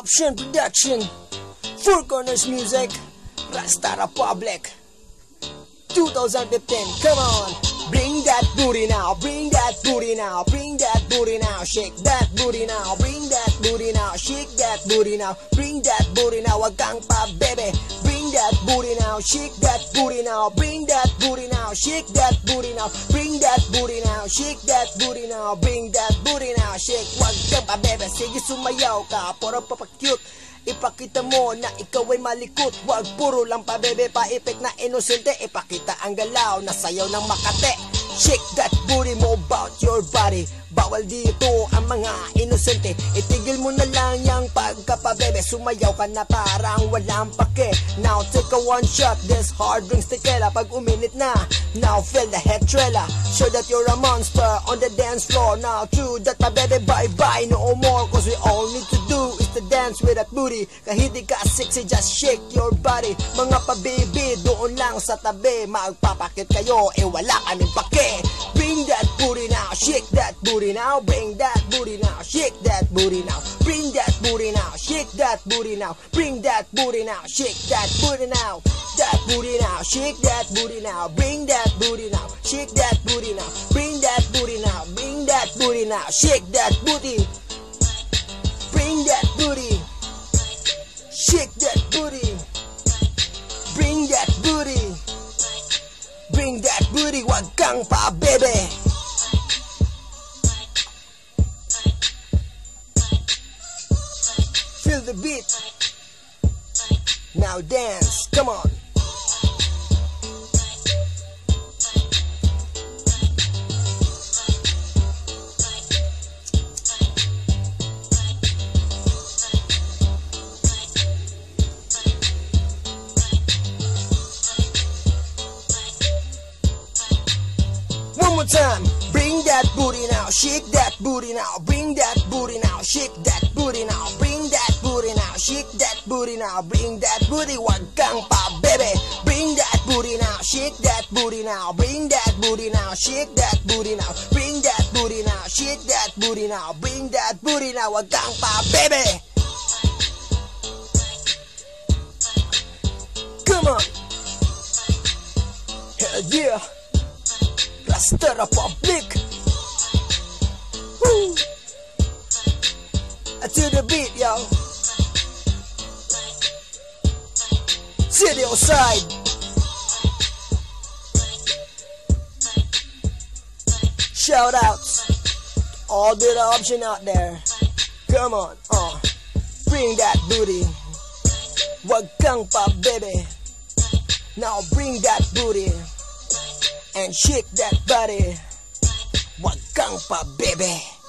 Option Production, Four Corners Music, Rasta Republic 2015. Come on, bring that booty now, bring that booty now, bring that booty now, shake that booty now, bring that booty now, shake that booty now, bring that booty now, wag kang pa baby. Bring that booty now, shake that booty now, bring that booty now, shake that booty now, bring that booty now, shake that booty now, bring that booty now, shake. Wag kang pa baby, sige sumayaw ka, puro pa-cute. Ipakita mo na ikaw ay malikot. Wag puro lang pa bebe, pa-epek na inosente. Ipakita ang galaw na sayaw ng Makate. Shake that booty mo about your body. Bawal dito ang mga inosente. Itigil mo na lang yung pagkapabebe. Sumayaw ka na parang walang pake. Now take a one shot, this hard drinks tequila. Pag uminit na, now feel the head trailer. Show that you're a monster on the dance floor. Now true that my baby, bye bye, no more. Cause we all need to do is to dance with that booty. Kahit di ka sexy, just shake your body. Mga pabibi, doon lang sa tabi. Magpapakit kayo, wala kaming pake. Bring that booty now, shake that booty now, bring that booty now, shake that booty now, bring that booty now, shake that booty now, bring that booty now, shake that booty now, that booty now, shake that booty now, bring that booty now, shake that booty now, bring that booty now, bring that booty now, shake that booty, bring that booty, shake that booty, bring that booty, bring that booty, wag kang pa baby. Feel the beat. Now dance, come on. One more time. Bring that booty now, shake that booty now, bring that booty now, shake that booty now, bring that booty now, shake that booty now, bring that booty, wag kang pa baby. Bring that booty now, shake that booty now, bring that booty now, shake that booty now, bring that booty now, shake that booty now, bring that booty now, wag kang pa baby. Come on. Hell yeah. Rasta Republic. Woo. To the beat, yo. City outside. Shout outs to all the option out there. Come on, bring that booty. Wag kang pa baby. Now bring that booty and shake that body. Wag kang pa baby.